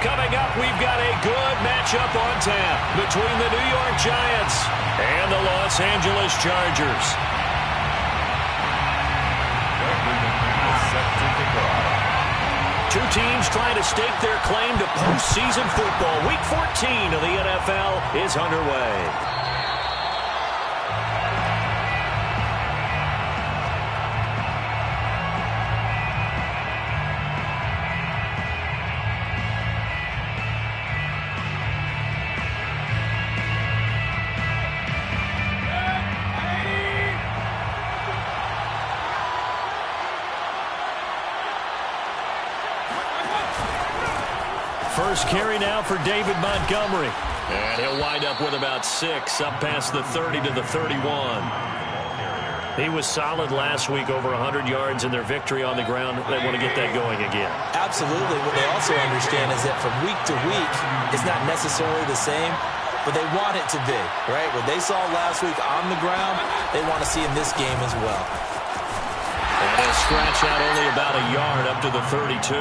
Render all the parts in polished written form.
Coming up, we've got a good matchup on tap between the New York Giants and the Los Angeles Chargers. Two teams trying to stake their claim to postseason football. Week 14 of the NFL is underway. First carry now for David Montgomery. And he'll wind up with about 6, up past the 30 to the 31. He was solid last week, over 100 yards in their victory on the ground. They want to get that going again. Absolutely. What they also understand is that from week to week, it's not necessarily the same, but they want it to be, right? What they saw last week on the ground, they want to see in this game as well. And he'll scratch out only about a yard up to the 32.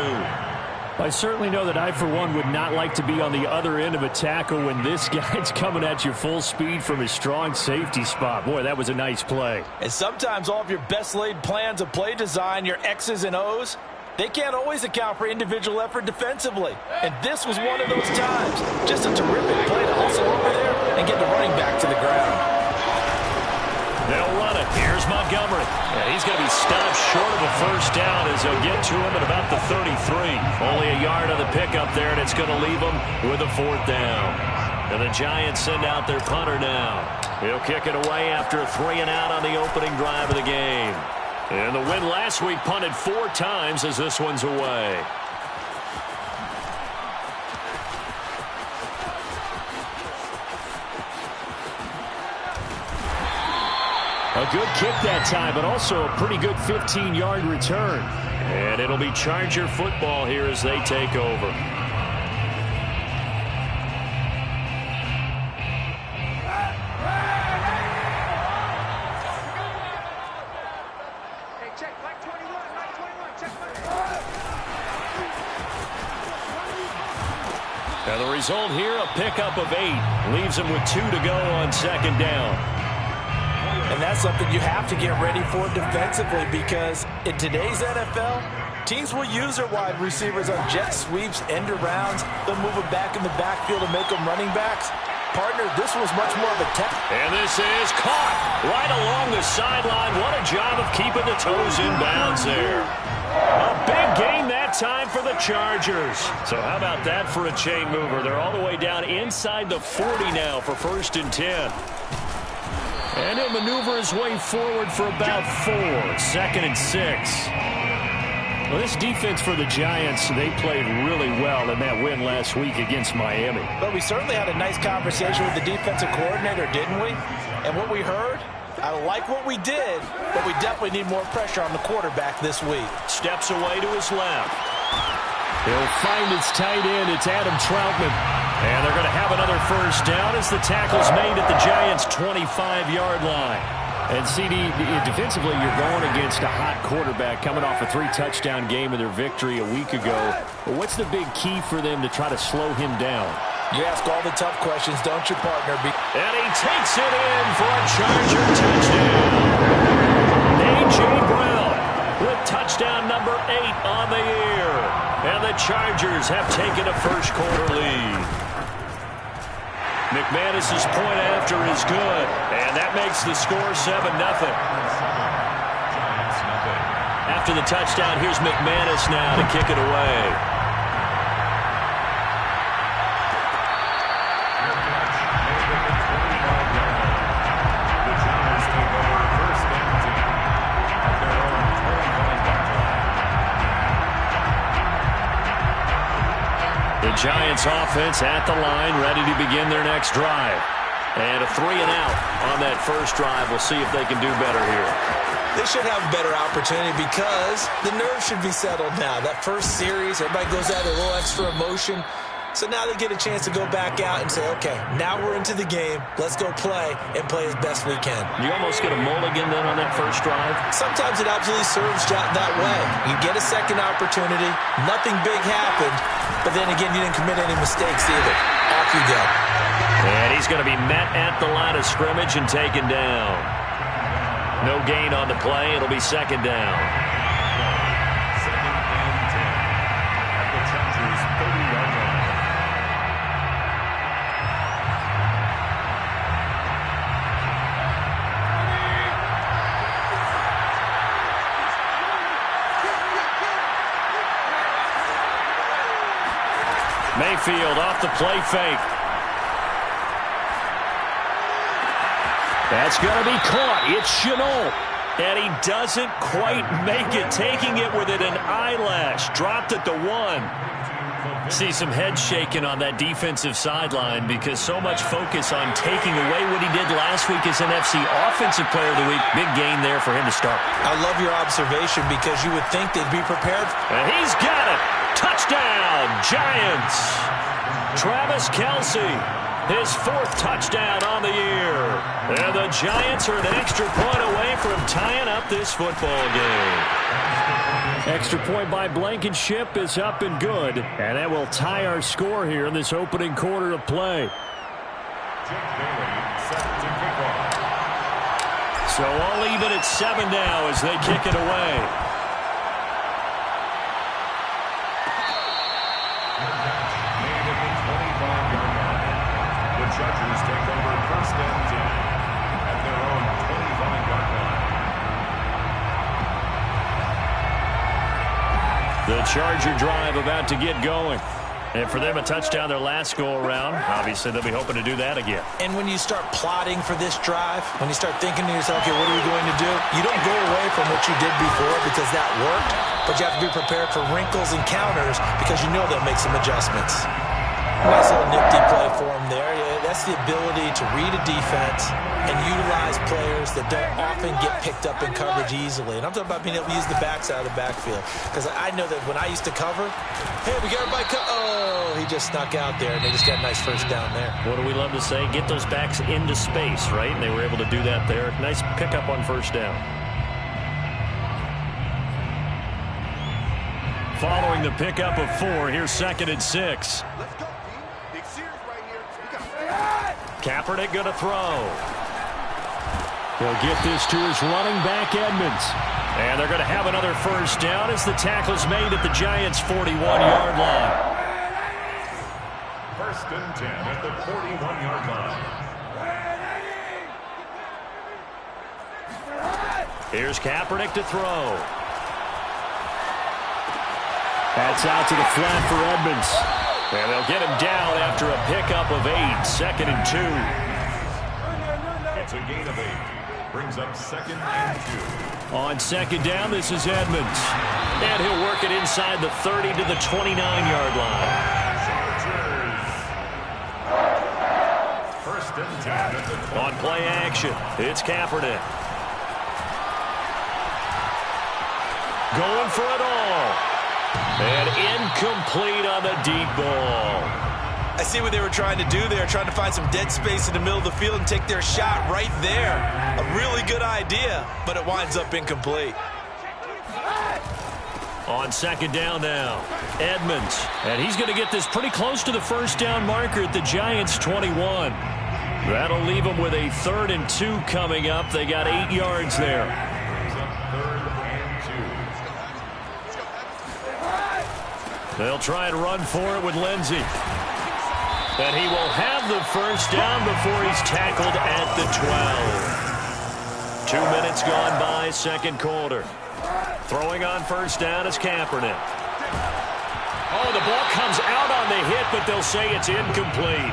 I certainly know that I, for one, would not like to be on the other end of a tackle when this guy's coming at you full speed from his strong safety spot. Boy, that was a nice play. And sometimes all of your best laid plans of play design, your X's and O's, they can't always account for individual effort defensively. And this was one of those times. Just a terrific play to hustle over there and get the running back to the ground. They'll run it. Here's Montgomery. And he's going to be stopped short of a first down as they'll get to him at about the 33. Only a yard on the pickup there, and it's going to leave him with a 4th down. And the Giants send out their punter now. He'll kick it away after a 3 and out on the opening drive of the game. And the win last week punted 4 times as this one's away. A good kick that time, but also a pretty good 15-yard return. And it'll be Charger football here as they take over. Now the result here, a pickup of 8. Leaves him with 2 to go on 2nd down. And that's something you have to get ready for defensively, because in today's NFL, teams will use their wide receivers on jet sweeps, end arounds. They'll move them back in the backfield and make them running backs. Partner, this was much more of a test. And this is caught right along the sideline. What a job of keeping the toes in bounds there. A big gain that time for the Chargers. So how about that for a chain mover? They're all the way down inside the 40 now for 1st and 10. And he'll maneuver his way forward for about 4. 2nd and 6. Well, this defense for the Giants, they played really well in that win last week against Miami. But we certainly had a nice conversation with the defensive coordinator, didn't we? And what we heard, I like what we did, but we definitely need more pressure on the quarterback this week. Steps away to his left. He'll find his tight end. It's Adam Troutman. And they're going to have another 1st down as the tackle's made at the Giants' 25-yard line. And, CD, defensively, you're going against a hot quarterback coming off a 3-touchdown game in their victory a week ago. But what's the big key for them to try to slow him down? You ask all the tough questions, don't you, partner? And he takes it in for a Charger touchdown. A.J. Brown with touchdown number 8 on the year. And the Chargers have taken a first-quarter lead. McManus's point after is good, and that makes the score 7-0. After the touchdown, here's McManus now to kick it away. Giants offense at the line, ready to begin their next drive. And a 3 and out on that first drive. We'll see if they can do better here. They should have a better opportunity because the nerves should be settled now. That first series, everybody goes out a little extra emotion. So now they get a chance to go back out and say, okay, now we're into the game. Let's go play and play as best we can. You almost get a mulligan then on that first drive? Sometimes it absolutely serves that way. You get a second opportunity. Nothing big happened. But then again, you didn't commit any mistakes either. Off you go. And he's going to be met at the line of scrimmage and taken down. No gain on the play. It'll be second down. Second and 10 at the Chargers' 30-yard line. Mayfield off the play fake. That's going to be caught. It's Shenault. And he doesn't quite make it. Taking it with an eyelash. Dropped at the 1. See some head shaking on that defensive sideline because so much focus on taking away what he did last week as NFC Offensive Player of the Week. Big gain there for him to start. I love your observation because you would think they'd be prepared. And he's got it. Touchdown, Giants. Travis Kelce, his 4th touchdown on the year. And the Giants are an extra point away from tying up this football game. Extra point by Blankenship is up and good. And that will tie our score here in this opening quarter of play. Chip Bailey set to kick off. So all even at 7 now as they kick it away. Made at the 25-yard line. The Chargers take over first and 10 at their own 25-yard line. The Charger drive about to get going. And for them, a touchdown their last go-around. Obviously, they'll be hoping to do that again. And when you start plotting for this drive, when you start thinking to yourself, okay, what are we going to do? You don't go away from what you did before because that worked, but you have to be prepared for wrinkles and counters because you know they'll make some adjustments. Nice little nifty play for him there. Yeah, that's the ability to read a defense and utilize players that don't often get picked up in coverage easily. And I'm talking about being able to use the backside of the backfield. Because I know that when I used to cover, hey, we got everybody oh, he just snuck out there, and they just got a nice first down there. What do we love to say? Get those backs into space, right? And they were able to do that there. Nice pickup on first down. Following the pickup of 4, here's 2nd and 6. Kaepernick going to throw. He'll get this to his running back, Edmonds. And they're going to have another first down as the tackle's made at the Giants' 41-yard line. First and 10 at the 41-yard line. Here's Kaepernick to throw. That's out to the flat for Edmonds. And they'll get him down after a pickup of 8, 2nd and 2. It's a gain of 8. Brings up 2nd and 2. On 2nd down, this is Edmonds. And he'll work it inside the 30 to the 29-yard line. Chargers. First and 10 at the 20. On play action, it's Kaepernick. Going for it all. And incomplete on the deep ball. I see what they were trying to do there, trying to find some dead space in the middle of the field and take their shot right there. A really good idea, but it winds up incomplete. On 2nd down now, Edmonds. And he's going to get this pretty close to the first down marker at the Giants' 21. That'll leave them with a 3rd and 2 coming up. They got 8 yards there. Brings up 3rd and 2. They'll try and run for it with Lindsey. And he will have the first down before he's tackled at the 12. 2 minutes gone by, 2nd quarter. Throwing on first down is Kaepernick. Oh, the ball comes out on the hit, but they'll say it's incomplete.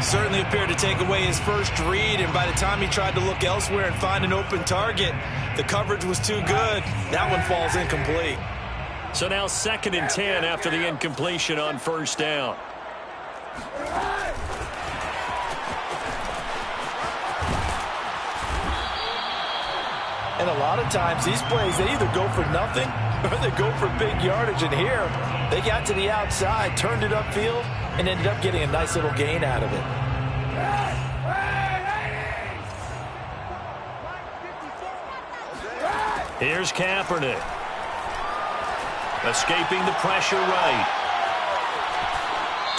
Certainly appeared to take away his first read, and by the time he tried to look elsewhere and find an open target, the coverage was too good. That one falls incomplete. So now 2nd and 10 after the incompletion on first down. And a lot of times these plays, they either go for nothing or they go for big yardage. And here, they got to the outside, turned it upfield, and ended up getting a nice little gain out of it. Here's Kaepernick. Escaping the pressure right.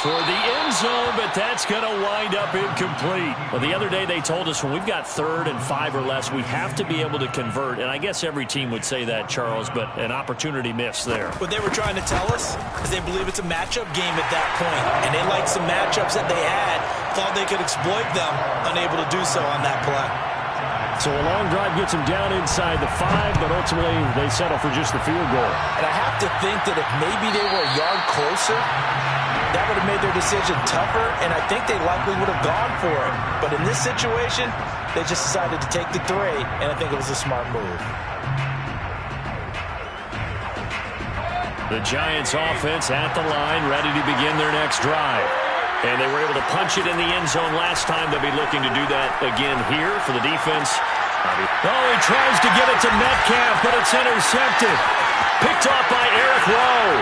Toward the end zone, but that's going to wind up incomplete. Well, the other day they told us when we've got 3rd and 5 or less, we have to be able to convert. And I guess every team would say that, Charles, but an opportunity missed there. What they were trying to tell us is they believe it's a matchup game at that point. And they liked some matchups that they had, thought they could exploit them, unable to do so on that play. So a long drive gets them down inside the 5, but ultimately they settle for just the field goal. And I have to think that if maybe they were a yard closer, that would have made their decision tougher, and I think they likely would have gone for it. But in this situation, they just decided to take the 3, and I think it was a smart move. The Giants offense at the line, ready to begin their next drive. And they were able to punch it in the end zone last time. They'll be looking to do that again here for the defense. Oh, he tries to get it to Metcalf, but it's intercepted. Picked off by Eric Rowe.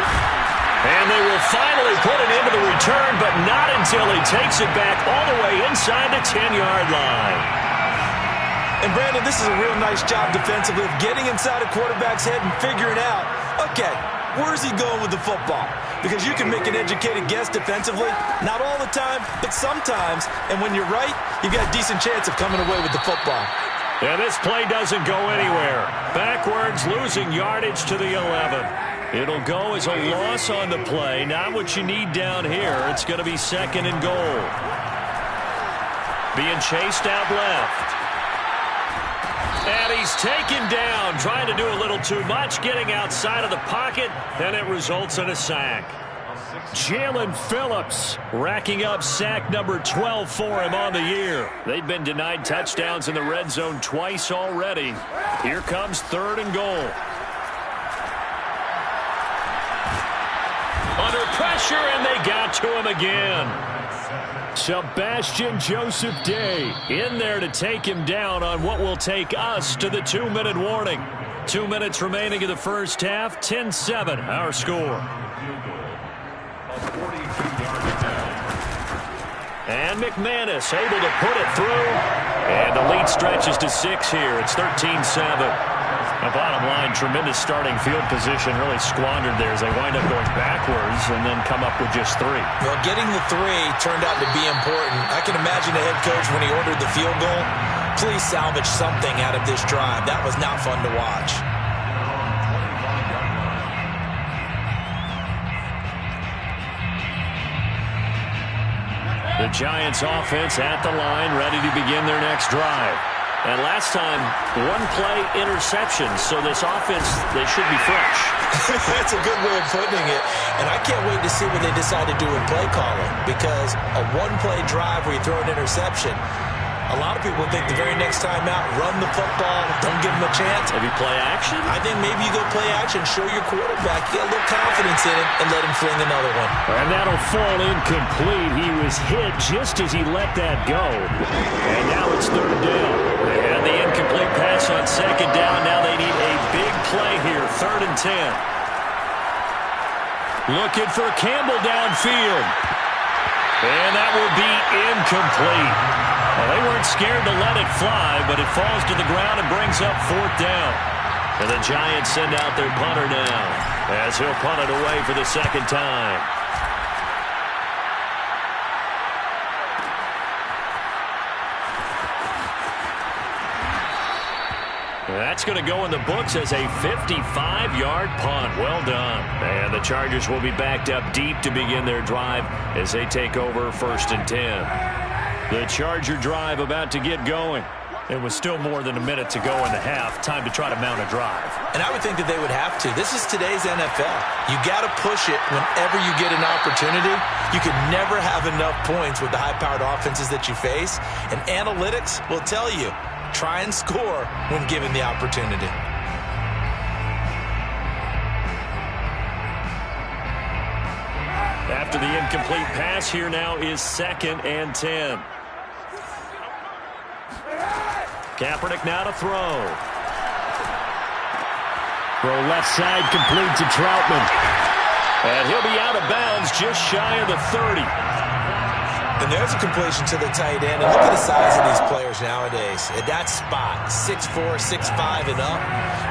And they will finally put it into the return, but not until he takes it back all the way inside the 10-yard line. And, Brandon, this is a real nice job defensively of getting inside a quarterback's head and figuring out, okay, where's he going with the football? Because you can make an educated guess defensively, not all the time, but sometimes. And when you're right, you've got a decent chance of coming away with the football. And this play doesn't go anywhere. Backwards, losing yardage to the 11. It'll go as a loss on the play. Not what you need down here. It's going to be 2nd and goal. Being chased out left. And he's taken down, trying to do a little too much, getting outside of the pocket, and it results in a sack. Jalen Phillips racking up sack number 12 for him on the year. They've been denied touchdowns in the red zone twice already. Here comes 3rd and goal. Under pressure, and they got to him again. Sebastian Joseph Day in there to take him down on what will take us to the 2-minute warning. 2 minutes remaining in the first half. 10-7, our score. And McManus able to put it through. And the lead stretches to 6 here. It's 13-7. The bottom line, tremendous starting field position, really squandered there as they wind up going backwards and then come up with just 3. Well, getting the 3 turned out to be important. I can imagine the head coach when he ordered the field goal, please salvage something out of this drive. That was not fun to watch. The Giants offense at the line, ready to begin their next drive. And last time, 1-play interception, so this offense, they should be fresh. That's a good way of putting it. And I can't wait to see what they decide to do with play calling, because a 1-play drive where you throw an interception, a lot of people think the very next time out, run the football, don't give them a chance. Maybe play action? I think maybe you go play action, show your quarterback, get a little confidence in it, and let him fling another one. And that'll fall incomplete. He was hit just as he let that go. And now it's 3rd down. And the incomplete pass on 2nd down. Now they need a big play here, 3rd and 10. Looking for Campbell downfield. And that will be incomplete. Well, they weren't scared to let it fly, but it falls to the ground and brings up 4th down. And the Giants send out their punter now as he'll punt it away for the 2nd time. That's going to go in the books as a 55-yard punt. Well done. And the Chargers will be backed up deep to begin their drive as they take over 1st and 10. The Charger drive about to get going. It was still more than a minute to go in the half. Time to try to mount a drive. And I would think that they would have to. This is today's NFL. You got to push it whenever you get an opportunity. You can never have enough points with the high-powered offenses that you face. And analytics will tell you, try and score when given the opportunity. After the incomplete pass, here now is 2nd and 10. Kaepernick now to throw. Throw left side, complete to Troutman. And he'll be out of bounds just shy of the 30. And there's a completion to the tight end. And look at the size of these players nowadays. At that spot, 6'4", 6'5", and up.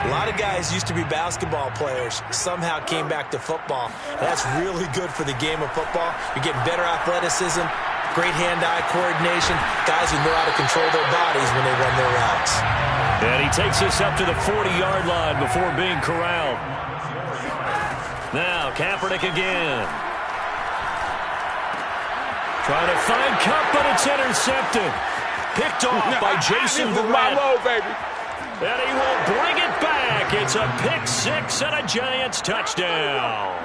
A lot of guys used to be basketball players, somehow came back to football. And that's really good for the game of football. You're getting better athleticism, great hand-eye coordination, guys who know how to control their bodies when they run their routes. And he takes us up to the 40-yard line before being corralled. Now, Kaepernick again. Trying to find Kupp, but it's intercepted. Picked off by Jason Verrett. And he will bring it back. It's a pick six and a Giants touchdown.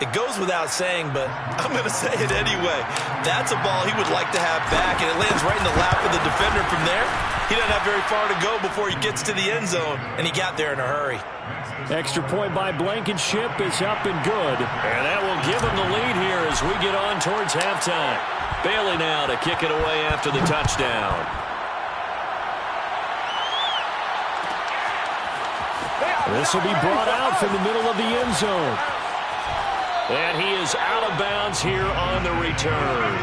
It goes without saying, but I'm going to say it anyway. That's a ball he would like to have back, and it lands right in the lap of the defender from there. He doesn't have very far to go before he gets to the end zone, and he got there in a hurry. Extra point by Blankenship is up and good. And that will give him the lead here as we get on towards halftime. Bailey now to kick it away after the touchdown. This will be brought out from the middle of the end zone. And he is out of bounds here on the return.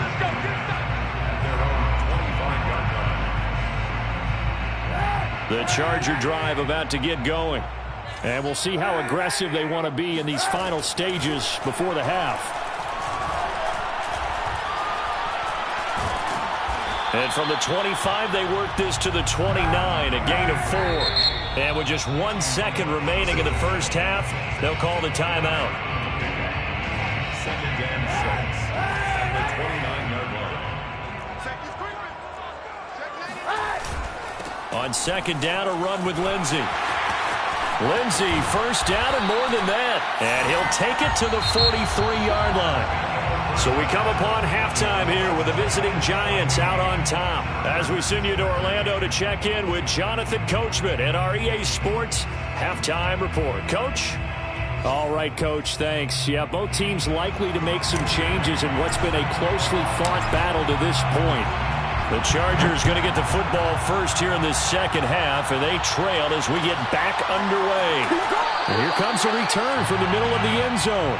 The Charger drive about to get going. And we'll see how aggressive they want to be in these final stages before the half. And from the 25, they work this to the 29, a gain of 4. And with just 1 second remaining in the first half, they'll call the timeout. 2nd and 6 at the 29-yard line. On 2nd down, a run with Lindsey. Lindsey, first down and more than that. And he'll take it to the 43-yard line. So we come upon halftime here with the visiting Giants out on top. As we send you to Orlando to check in with Jonathan Coachman at our EA Sports Halftime Report. Coach? All right, Coach, thanks. Yeah, both teams likely to make some changes in what's been a closely fought battle to this point. The Chargers going to get the football first here in this second half, and they trail as we get back underway. And here comes a return from the middle of the end zone.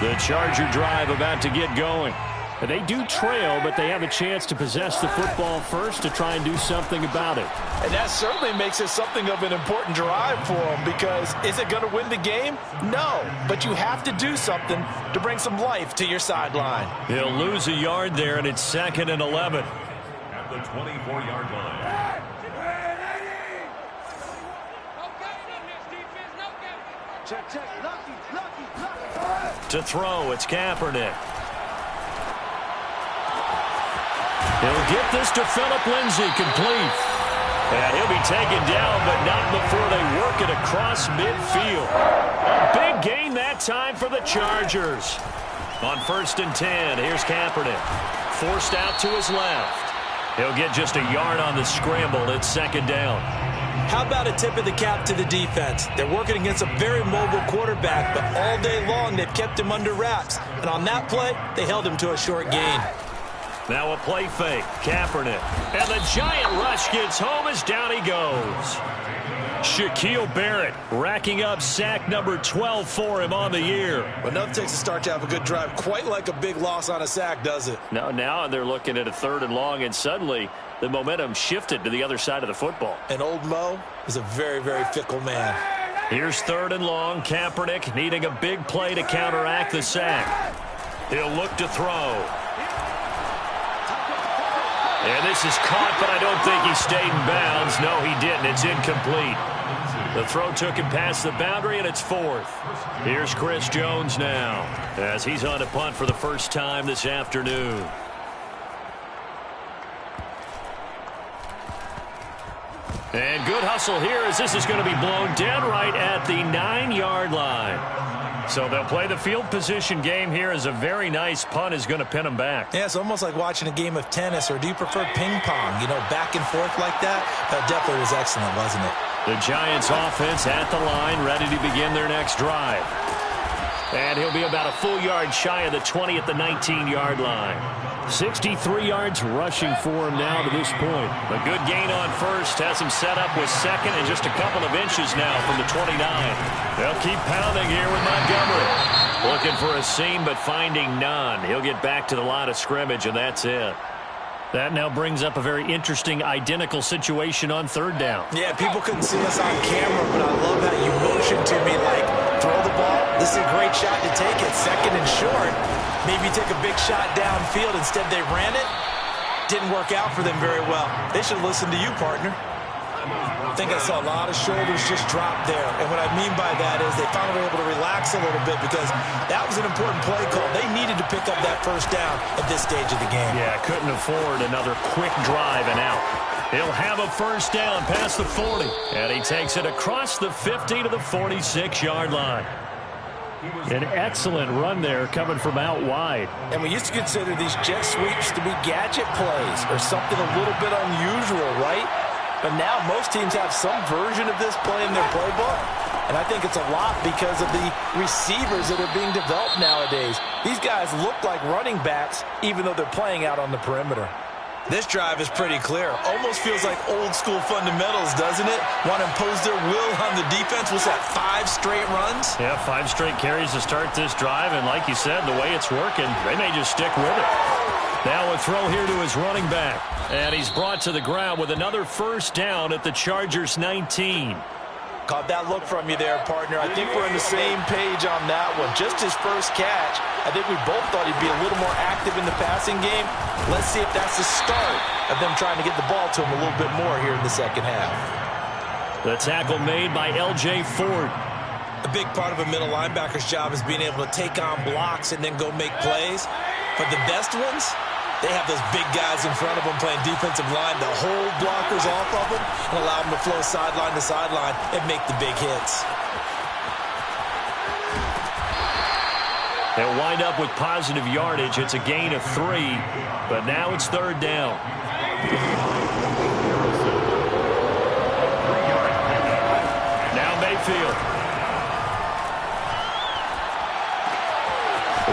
The Charger drive about to get going. And they do trail, but they have a chance to possess the football first to try and do something about it. And that certainly makes it something of an important drive for them, because is it going to win the game? No, but you have to do something to bring some life to your sideline. He'll lose a yard there, and it's 2nd and 11. At the 24-yard line. To throw, it's Kaepernick. He'll get this to Phillip Lindsay, complete. And he'll be taken down, but not before they work it across midfield. A big gain that time for the Chargers. On 1st and 10, here's Kaepernick. Forced out to his left. He'll get just a yard on the scramble. It's 2nd down. How about a tip of the cap to the defense? They're working against a very mobile quarterback, but all day long they've kept him under wraps. And on that play, they held him to a short gain. Now a play fake. Kaepernick. And the giant rush gets home as down he goes. Shaquille Barrett racking up sack number 12 for him on the year. But nothing takes a start to have a good drive quite like a big loss on a sack, does it? Now they're looking at a 3rd and long, and suddenly the momentum shifted to the other side of the football. And old Mo is a very, very fickle man. Here's 3rd and long. Kaepernick needing a big play to counteract the sack. He'll look to throw. And this is caught, but I don't think he stayed in bounds. No, he didn't. It's incomplete. The throw took him past the boundary, and it's 4th. Here's Chris Jones now, as he's on a punt for the first time this afternoon. And good hustle here, as this is going to be blown dead right at the 9-yard line. So they'll play the field position game here, as a very nice punt is going to pin them back. Yeah, it's almost like watching a game of tennis, or do you prefer ping pong? You know, back and forth like that? That definitely was excellent, wasn't it? The Giants offense at the line, ready to begin their next drive. And he'll be about a full yard shy of the 20 at the 19-yard line. 63 yards rushing for him now to this point. A good gain on first has him set up with second and just a couple of inches now from the 29. They'll keep pounding here with Montgomery. Looking for a seam but finding none. He'll get back to the line of scrimmage, and that's it. That now brings up a very interesting identical situation on third down. Yeah, people couldn't see us on camera, but I love how you motioned to me like, throw the ball. This is a great shot to take it. Second and short. Maybe take a big shot downfield. Instead, they ran it. Didn't work out for them very well. They should listen to you, partner. I think I saw a lot of shoulders just drop there. And what I mean by that is they finally were able to relax a little bit because that was an important play call. They needed to pick up that first down at this stage of the game. Yeah, couldn't afford another quick drive and out. He'll have a first down past the 40. And he takes it across the 50 to the 46-yard line. An excellent run there coming from out wide. And we used to consider these jet sweeps to be gadget plays or something a little bit unusual, right? But now most teams have some version of this play in their playbook. And I think it's a lot because of the receivers that are being developed nowadays. These guys look like running backs even though they're playing out on the perimeter. This drive is pretty clear. Almost feels like old school fundamentals, doesn't it? Want to impose their will on the defense. What's that, 5 straight runs? Yeah, 5 straight carries to start this drive. And like you said, the way it's working, they may just stick with it. Now a throw here to his running back. And he's brought to the ground with another first down at the Chargers 19. Caught that look from you there, partner. I think we're on the same page on that one. Just his first catch. I think we both thought he'd be a little more active in the passing game. Let's see if that's the start of them trying to get the ball to him a little bit more here in the second half. The tackle made by L.J. Ford. A big part of a middle linebacker's job is being able to take on blocks and then go make plays. But the best ones, they have those big guys in front of them playing defensive line to hold blockers off of them and allow them to flow sideline to sideline and make the big hits. They'll wind up with positive yardage. It's a gain of 3, but now it's third down. Now Mayfield.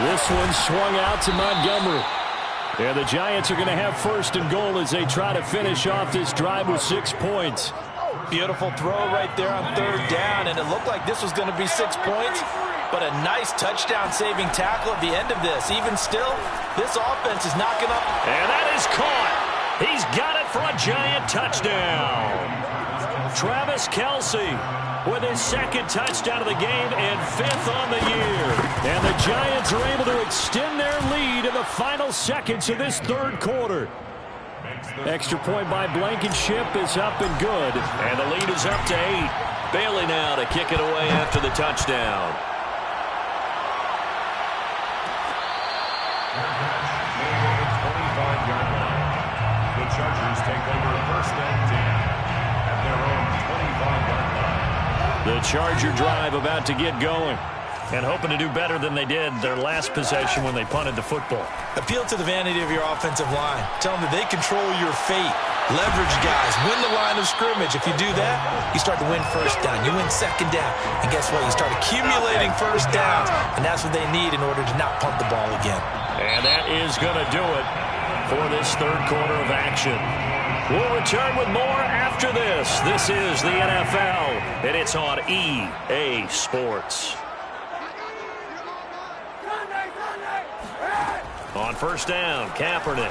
This one swung out to Montgomery. And the Giants are going to have first and goal as they try to finish off this drive with 6 points. Beautiful throw right there on third down, and it looked like this was going to be 6 points, but a nice touchdown-saving tackle at the end of this. Even still, this offense is knocking up. And that is caught. He's got it for a Giant touchdown. Travis Kelce with his second touchdown of the game and 5th on the year. And the Giants are able to extend their lead in the final seconds of this third quarter. Extra point by Blankenship is up and good. And the lead is up to 8. Bailey now to kick it away after the touchdown. The Chargers take over first and 10 at their own 25-yard line. The Charger drive about to get going and hoping to do better than they did their last possession when they punted the football. Appeal to the vanity of your offensive line. Tell them that they control your fate. Leverage guys. Win the line of scrimmage. If you do that, you start to win first down. You win second down. And guess what? You start accumulating first downs. And that's what they need in order to not punt the ball again. And that is going to do it for this third quarter of action. We'll return with more after this. This is the NFL, and it's on EA Sports. On first down, Kaepernick.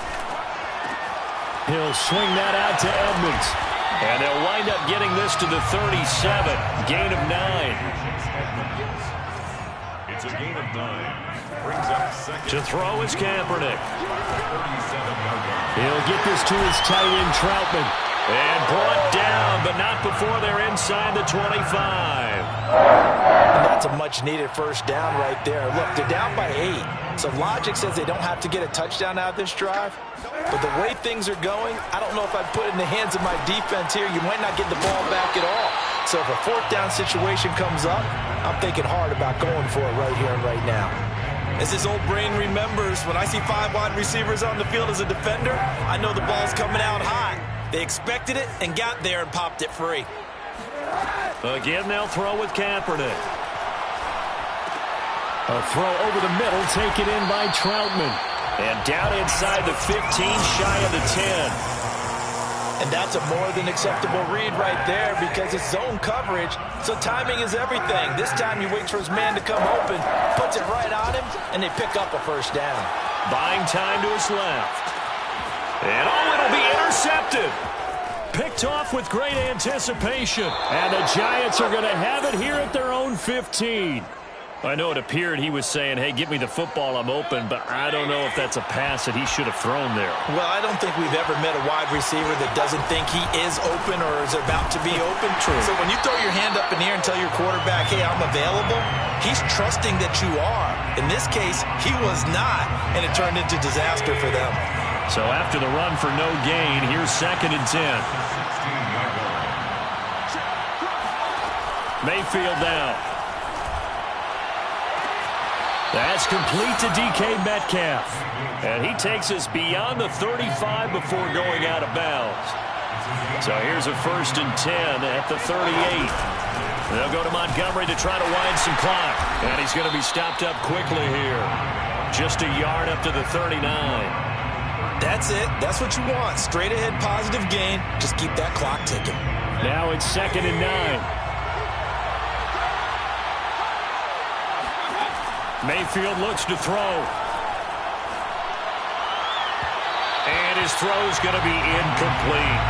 He'll swing that out to Edmonds. And they'll wind up getting this to the 37. Gain of 9. It's a gain of 9. Brings up second. To throw is Kaepernick. 37-yard line. He'll get this to his tight end, Troutman. And brought down, but not before they're inside the 25. And that's a much-needed first down right there. Look, they're down by 8. So logic says they don't have to get a touchdown out of this drive. But the way things are going, I don't know if I'd put it in the hands of my defense here. You might not get the ball back at all. So if a fourth down situation comes up, I'm thinking hard about going for it right here and right now. As this old brain remembers, when I see 5 wide receivers on the field as a defender, I know the ball's coming out hot. They expected it and got there and popped it free. Again, they'll throw with Kaepernick. A throw over the middle, taken in by Troutman. And down inside the 15, shy of the 10. And that's a more than acceptable read right there because it's zone coverage, so timing is everything. This time he waits for his man to come open, puts it right on him, and they pick up a first down. Buying time to his left. And it'll be intercepted. Picked off with great anticipation. And the Giants are going to have it here at their own 15. I know it appeared he was saying, hey, give me the football, I'm open, but I don't know if that's a pass that he should have thrown there. Well, I don't think we've ever met a wide receiver that doesn't think he is open or is about to be open. True. So when you throw your hand up in the air and tell your quarterback, hey, I'm available, he's trusting that you are. In this case, he was not, and it turned into disaster for them. So after the run for no gain, here's 2nd and 10. Mayfield down. That's complete to DK Metcalf. And he takes us beyond the 35 before going out of bounds. So here's a 1st and 10 at the 38. They'll go to Montgomery to try to wind some clock. And he's going to be stopped up quickly here. Just a yard up to the 39. That's it. That's what you want. Straight ahead positive gain. Just keep that clock ticking. Now it's 2nd and 9. Mayfield looks to throw. And his throw's going to be incomplete.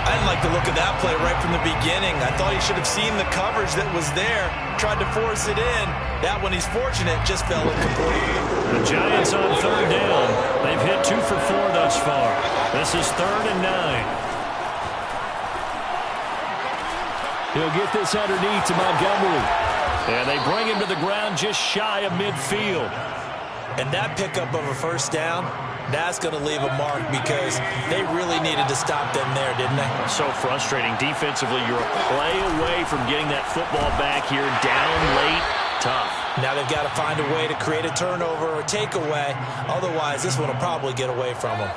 I didn't like the look of that play right from the beginning. I thought he should have seen the coverage that was there, tried to force it in. That one, he's fortunate, just fell incomplete. The Giants on 3rd down. They've hit 2 for 4 thus far. This is 3rd and 9. He'll get this underneath to Montgomery. And they bring him to the ground just shy of midfield. And that pickup of a first down, that's going to leave a mark because they really needed to stop them there, didn't they? So frustrating. Defensively, you're a play away from getting that football back here. Down late, tough. Now they've got to find a way to create a turnover or takeaway. Otherwise, this one will probably get away from them.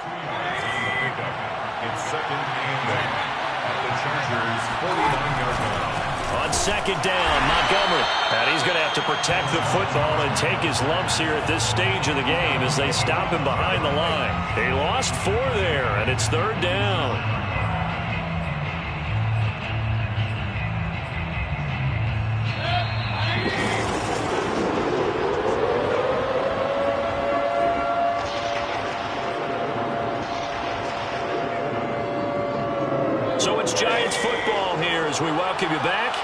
It's 2nd and 10 at the Chargers' 49-yard line. On 2nd down, Montgomery. And he's going to have to protect the football and take his lumps here at this stage of the game as they stop him behind the line. They lost 4 there, and it's 3rd down. So it's Giants football here as we welcome you back.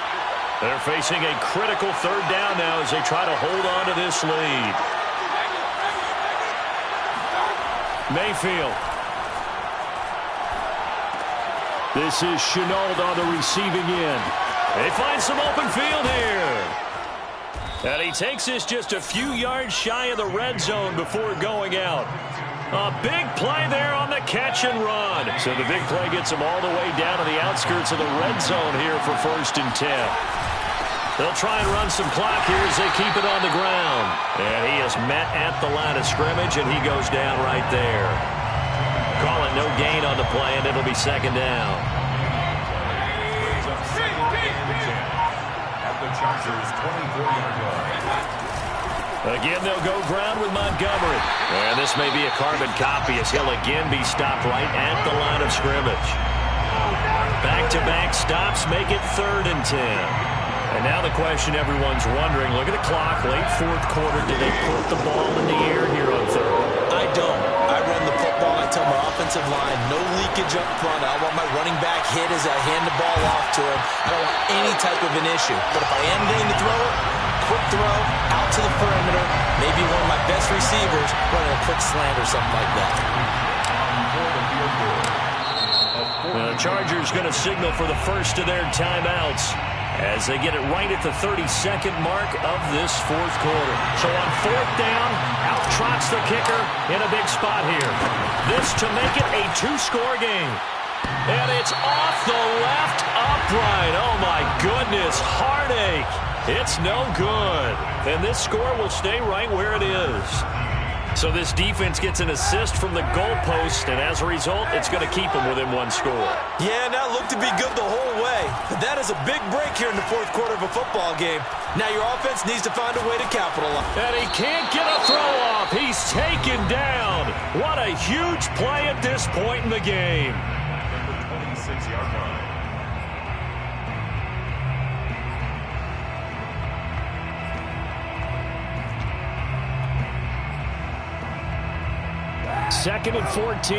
They're facing a critical 3rd down now as they try to hold on to this lead. Mayfield. This is Shenault on the receiving end. They find some open field here. And he takes this just a few yards shy of the red zone before going out. A big play there on the catch and run. So the big play gets him all the way down to the outskirts of the red zone here for 1st and 10. They'll try and run some clock here as they keep it on the ground. And he is met at the line of scrimmage, and he goes down right there. Call it no gain on the play, and it'll be 2nd down. At the Chargers' 24-yard line. Again, they'll go ground with Montgomery. And this may be a carbon copy as he'll again be stopped right at the line of scrimmage. Back-to-back stops make it 3rd and 10. And now the question everyone's wondering, look at the clock, late 4th quarter. Did they put the ball in the air here on 3rd? I don't. I run the football. I tell my offensive line, no leakage up front. I want my running back hit as I hand the ball off to him. I don't want any type of an issue. But if I am going to throw it, quick throw, out to the perimeter, maybe one of my best receivers running a quick slant or something like that. The Chargers going to signal for the first of their timeouts as they get it right at the 32nd mark of this 4th quarter. So on 4th down, out trots the kicker in a big spot here. This to make it a 2-score game. And it's off the left upright. Oh, my goodness. Heartache. It's no good. And this score will stay right where it is. So this defense gets an assist from the goalpost, and as a result, it's going to keep them within one score. Yeah, and that looked to be good the whole way. But that is a big break here in the fourth quarter of a football game. Now your offense needs to find a way to capitalize. And he can't get a throw off. He's taken down. What a huge play at this point in the game. Number 26-yard line. Second and 14.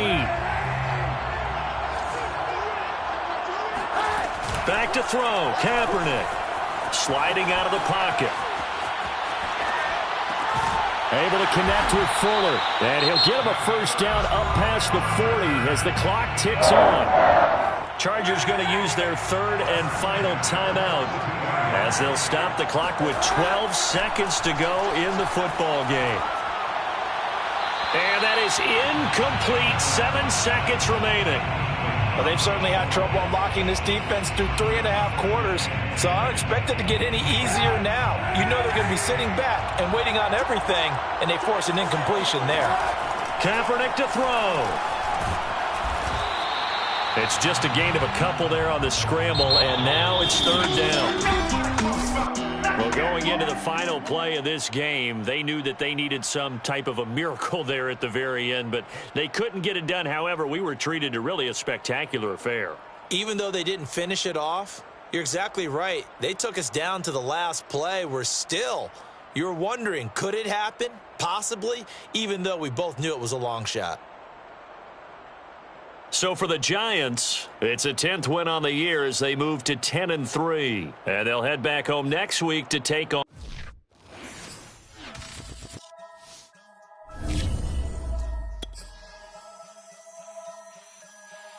Back to throw. Kaepernick sliding out of the pocket. Able to connect with Fuller. And he'll get him a first down up past the 40 as the clock ticks on. Chargers going to use their third and final timeout as they'll stop the clock with 12 seconds to go in the football game. And that is incomplete. 7 seconds remaining. Well, they've certainly had trouble unlocking this defense through 3.5 quarters, so I don't expect it to get any easier now. You know they're going to be sitting back and waiting on everything, and they force an incompletion there. Kaepernick to throw. It's just a gain of a couple there on the scramble, and now it's third down. Well, going into the final play of this game, they knew that they needed some type of a miracle there at the very end, but they couldn't get it done. However, we were treated to really a spectacular affair. Even though they didn't finish it off, you're exactly right. They took us down to the last play. We're still, you're wondering, could it happen? Possibly, even though we both knew it was a long shot. So for the Giants, it's a 10th win on the year as they move to 10-3. And they'll head back home next week to take on